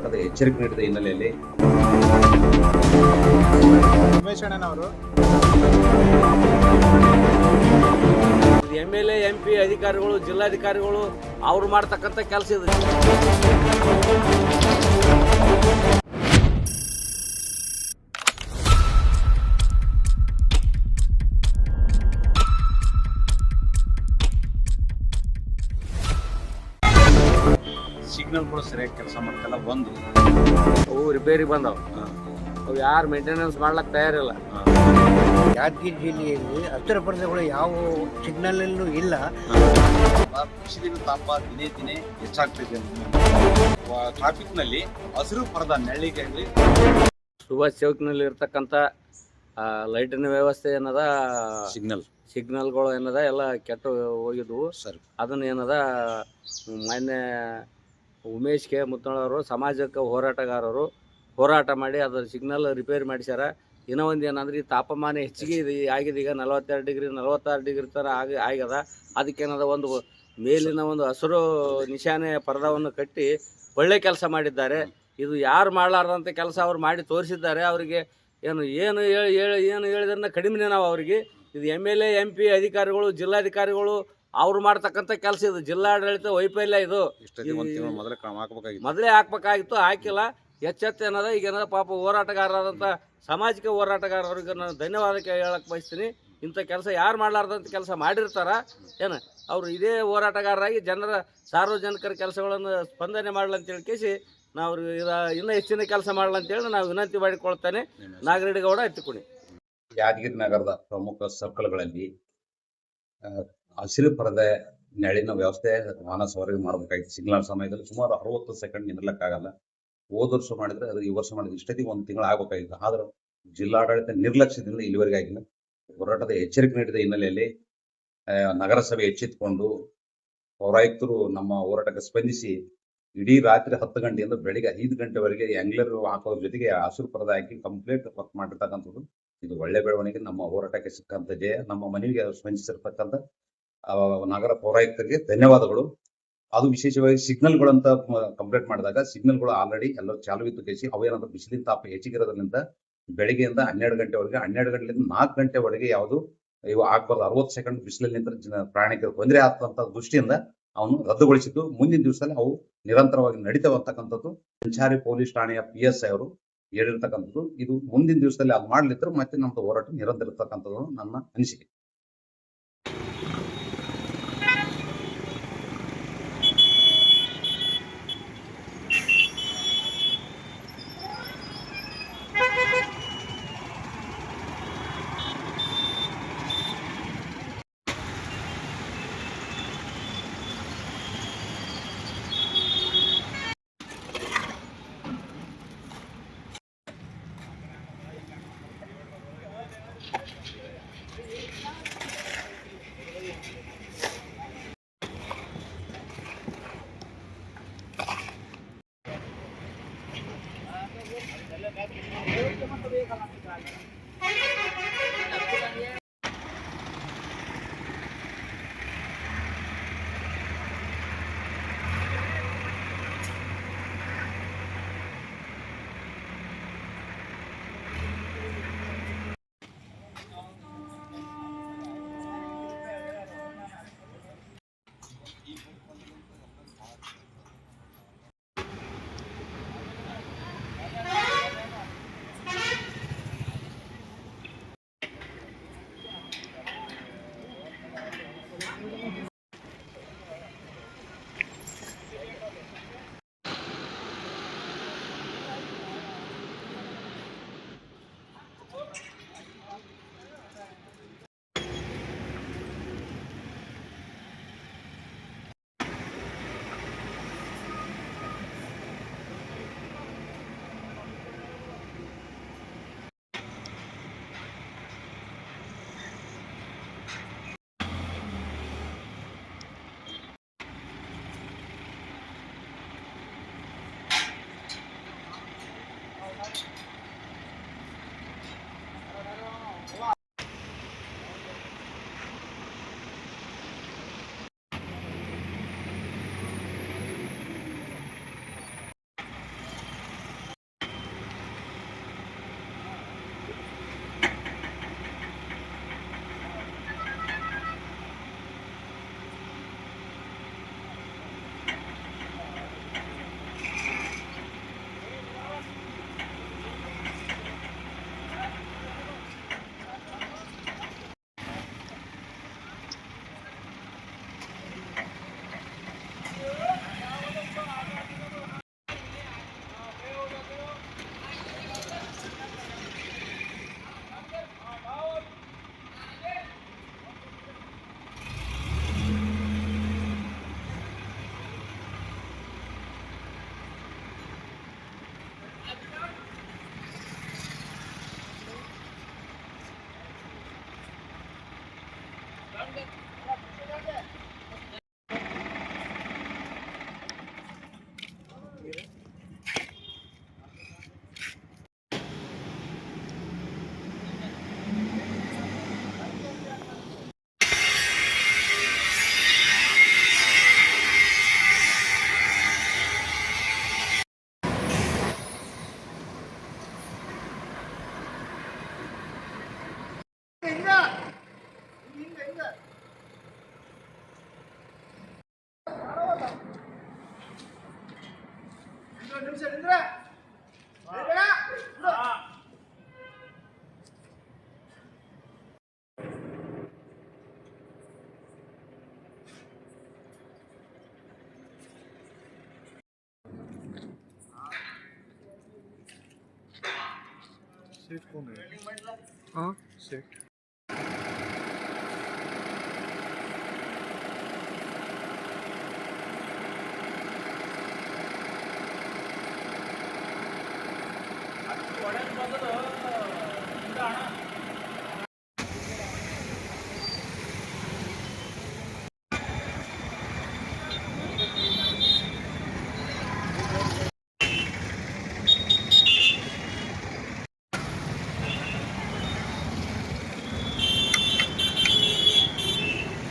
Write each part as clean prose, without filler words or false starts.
ಹೋರಾಟದ ಎಚ್ಚರಿಕೆ ನೀಡಿದ ಹಿನ್ನೆಲೆಯಲ್ಲಿ ಉಮೇಶ್ ಅಣ್ಣನವರು MLA MP ಅಧಿಕಾರಿಗಳು ಜಿಲ್ಲಾಧಿಕಾರಿಗಳು ಅವ್ರು ಮಾಡ್ತಕ್ಕಂಥ ಕೆಲಸ ಇದೆ. ಸಿಗ್ನಲ್ಗಳು ಸರಿಯಾಗಿ ಕೆಲಸ ಮಾಡ್ತಲ್ಲ. ಒಂದು ಅವು ರಿಪೇರಿ ಬಂದವು, ಅವು ಯಾರು ಮೇಂಟೆನೆನ್ಸ್ ಮಾಡ್ಲಿಕ್ಕೆ ತಯಾರಿಲ್ಲ. ಯಾದಗಿರಿ ಜಿಲ್ಲೆಯಲ್ಲಿ ಹತ್ತಿರ ಪರದೆಗಳು ಯಾವ ಸಿಗ್ನಲ್ಲೂ ಇಲ್ಲ. ಬಿಸಿಲಿನ ತಾಪ ದಿನೇ ದಿನೇ ಹೆಚ್ಚಾಗ್ತಿದೆ. ಟ್ರಾಫಿಕ್ ನಲ್ಲಿ ಹಸಿರು ಪರದ ನೆರಳಿಗೆ ಸುಭಾಷ್ ಚೌಕ್ನಲ್ಲಿ ಇರ್ತಕ್ಕಂಥ ಲೈಟಿನ ವ್ಯವಸ್ಥೆ ಏನದ, ಸಿಗ್ನಲ್ಗಳು ಏನದ ಎಲ್ಲ ಕೆಟ್ಟು ಹೋಗಿದ್ವು ಸರ್. ಅದನ್ನ ಏನದ ಮಾನ್ಯ ಉಮೇಶ್ ಕೆ ಮುತ್ತಣ್ಣವರು ಸಮಾಜಕ್ಕೆ ಹೋರಾಟಗಾರರು ಹೋರಾಟ ಮಾಡಿ ಅದರ ಸಿಗ್ನಲ್ ರಿಪೇರಿ ಮಾಡಿಸ್ಯಾರ. ಇನ್ನೂ ಒಂದು ಏನಂದ್ರೆ ಈ ತಾಪಮಾನ ಹೆಚ್ಚಿಗೆ ಆಗಿದೆ. ಈಗ 42 ಡಿಗ್ರಿ 46 ಡಿಗ್ರಿ ಥರ ಆಗ್ಯದ. ಅದಕ್ಕೇನದ ಒಂದು ಮೇಲಿನ ಒಂದು ಹಸಿರು ನಿಶಾನೆ ಪರದವನ್ನು ಕಟ್ಟಿ ಒಳ್ಳೆ ಕೆಲಸ ಮಾಡಿದ್ದಾರೆ. ಇದು ಯಾರು ಮಾಡಲಾರ್ದಂಥ ಕೆಲಸ ಅವ್ರು ಮಾಡಿ ತೋರಿಸಿದ್ದಾರೆ. ಅವರಿಗೆ ಏನು ಏನು ಹೇಳಿದ್ರೆ ಕಡಿಮೆನೇ ನಾವು ಅವರಿಗೆ. ಇದು MLA MP ಅಧಿಕಾರಿಗಳು ಜಿಲ್ಲಾಧಿಕಾರಿಗಳು ಅವ್ರು ಮಾಡ್ತಕ್ಕಂಥ ಕೆಲಸ ಇದು. ಜಿಲ್ಲಾಡಳಿತ ವೈಫಲ್ಯ ಇದು. ಮೊದಲೇ ಹಾಕ್ಬೇಕಾಗಿತ್ತು, ಹಾಕಿಲ್ಲ. ಎಚ್ಚೆತ್ತ ಏನದ ಈಗ ಏನದ ಪಾಪ ಹೋರಾಟಗಾರರಾದಂಥ ಸಾಮಾಜಿಕ ಹೋರಾಟಗಾರರಿಗೆ ನಾನು ಧನ್ಯವಾದಕ್ಕೆ ಹೇಳಕ್ಕೆ ಬಯಸ್ತೀನಿ. ಇಂಥ ಕೆಲಸ ಯಾರು ಮಾಡಲಾರ್ದಂಥ ಕೆಲಸ ಮಾಡಿರ್ತಾರ ಏನು ಅವರು ಇದೇ ಹೋರಾಟಗಾರರಾಗಿ ಜನರ ಸಾರ್ವಜನಿಕರ ಕೆಲಸಗಳನ್ನು ಸ್ಪಂದನೆ ಮಾಡಲಂತೇಳಿ ಕೇಸಿ ನಾವು ಇನ್ನೂ ಹೆಚ್ಚಿನ ಕೆಲಸ ಮಾಡಲಂತೇಳಿ ನಾವು ವಿನಂತಿ ಮಾಡಿಕೊಳ್ತಾನೆ. ನಾಗರೆಡ್ಡಿಗೌಡ ಎತ್ತಿಕೊಡಿ. ಯಾದಗಿರಿ ನಗರದ ಪ್ರಮುಖ ಸರ್ಕಲ್ಗಳಲ್ಲಿ ಹಸಿರು ಪರದೆ ನೆರಳಿನ ವ್ಯವಸ್ಥೆ ವಾಹನ ಸವಾರಿಗೆ ಮಾಡಬೇಕಾಗಿತ್ತು. ಸಿಗ್ನಲ್ ಸಮಯದಲ್ಲಿ ಸುಮಾರು 60 ಸೆಕೆಂಡ್ ನಿಲ್ಲಕ್ಕಾಗಲ್ಲ. ಹೋದ ವರ್ಷ ಮಾಡಿದ್ರೆ ಅದು ಈ ವರ್ಷ ಮಾಡಿದ್ರೆ ಇಷ್ಟೊತ್ತಿಗೆ 1 ತಿಂಗಳು ಆಗಬೇಕಾಗಿತ್ತು. ಆದ್ರೆ ಜಿಲ್ಲಾಡಳಿತ ನಿರ್ಲಕ್ಷ್ಯದಿಂದ ಇಲ್ಲಿವರೆಗೆ ಆಗಿಲ್ಲ. ಹೋರಾಟದ ಎಚ್ಚರಿಕೆ ನೀಡಿದ ಹಿನ್ನೆಲೆಯಲ್ಲಿ ನಗರಸಭೆ ಎಚ್ಚೆತ್ತುಕೊಂಡು ಪೌರಾಯುಕ್ತರು ನಮ್ಮ ಹೋರಾಟಕ್ಕೆ ಸ್ಪಂದಿಸಿ ಇಡೀ ರಾತ್ರಿ 10 ಗಂಟೆಯಿಂದ ಬೆಳಿಗ್ಗೆ 5 ಗಂಟೆವರೆಗೆ ಆಂಗ್ಲರ್ ಹಾಕೋದ್ರ ಜೊತೆಗೆ ಹಸಿರು ಪರದೆ ಹಾಕಿ ಕಂಪ್ಲೀಟ್ ವರ್ಕ್ ಮಾಡಿರ್ತಕ್ಕಂಥದ್ದು ಇದು ಒಳ್ಳೆ ಬೆಳವಣಿಗೆ. ನಮ್ಮ ಹೋರಾಟಕ್ಕೆ ಸಿಕ್ಕಂತ ಜಯ. ನಮ್ಮ ಮನವಿಗೆ ಸ್ಪಂದಿಸಿರ್ತಕ್ಕಂಥ ನಗರ ಪೌರಾಯುಕ್ತರಿಗೆ ಧನ್ಯವಾದಗಳು. ಅದು ವಿಶೇಷವಾಗಿ ಸಿಗ್ನಲ್ಗಳಂತ ಕಂಪ್ಲೇಂಟ್ ಮಾಡಿದಾಗ ಸಿಗ್ನಲ್ಗಳು ಆಲ್ರೆಡಿ ಎಲ್ಲರೂ ಚಾಲು ಇತ್ತು ಕೇಸಿ ಅವೇನಾದ್ರೂ ಬಿಸಿಲಿನ ತಾಪ ಹೆಚ್ಚಿಗಿರೋದ್ರಿಂದ ಬೆಳಿಗ್ಗೆಯಿಂದ 12 ಗಂಟೆವರೆಗೆ 12 ಗಂಟೆಯಿಂದ 4 ಗಂಟೆವರೆಗೆ ಯಾವುದು ಇವು ಆಗ್ಬಾರ್ದು. 60 ಸೆಕೆಂಡ್ ಬಿಸಿಲಿನಿಂದ ಪ್ರಯಾಣಿಕರು ತೊಂದರೆ ಆಗ್ತಂತ ದೃಷ್ಟಿಯಿಂದ ಅವನು ರದ್ದುಗೊಳಿಸಿದ್ದು. ಮುಂದಿನ ದಿವಸದಲ್ಲಿ ಅವು ನಿರಂತರವಾಗಿ ನಡೀತಾವಂತಕ್ಕಂಥದ್ದು ಸಂಚಾರಿ ಪೊಲೀಸ್ ಠಾಣೆಯ PSI ಅವರು ಹೇಳಿರ್ತಕ್ಕಂಥದ್ದು. ಇದು ಮುಂದಿನ ದಿವಸದಲ್ಲಿ ಅದು ಮಾಡ್ಲಿದ್ರೆ ಮತ್ತೆ ನಮ್ದು ಹೋರಾಟ ನಿರಂತರ ಇರ್ತಕ್ಕಂಥದ್ದು ನನ್ನ ಅನಿಸಿಕೆ.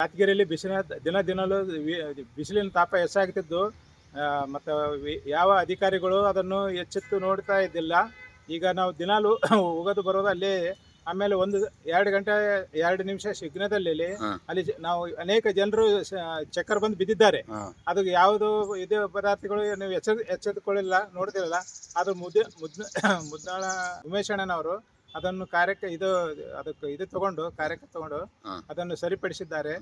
ಯಾದಗಿರಿಯಲ್ಲಿ ದಿನಲೂ ಬಿಸಿಲಿನ ತಾಪ ಹೆಚ್ಚಾಗ್ತಿದ್ದು ಮತ್ತು ಯಾವ ಅಧಿಕಾರಿಗಳು ಅದನ್ನು ಎಚ್ಚೆತ್ತು ನೋಡ್ತಾ ಇದ್ದಿಲ್ಲ. ಈಗ ನಾವು ದಿನಾಲೂ ಹೋಗೋದು ಬರೋದು ಅಲ್ಲಿ, ಆಮೇಲೆ 1-2 ಗಂಟೆ 2 ನಿಮಿಷ ಶಿಗ್ನದಲ್ಲಿ ಅಲ್ಲಿ ನಾವು ಅನೇಕ ಜನರು ಚಕ್ಕರ್ ಬಂದು ಬಿದ್ದಿದ್ದಾರೆ. ಅದು ಯಾವುದು ಇದು ಪದಾರ್ಥಗಳು ನೀವು ಎಚ್ಚೆತ್ತುಕೊಳ್ಳಿಲ್ಲ, ನೋಡ್ತಿರಲ್ಲ. ಅದು ಮುದ್ನಾಳ ಉಮೇಶ್ ಅಣ್ಣನವರು ಅದನ್ನು ಕಾರ್ಯಕ್ಕೆ ಇದು ತಗೊಂಡು ಅದನ್ನು ಸರಿಪಡಿಸಿದ್ದಾರೆ.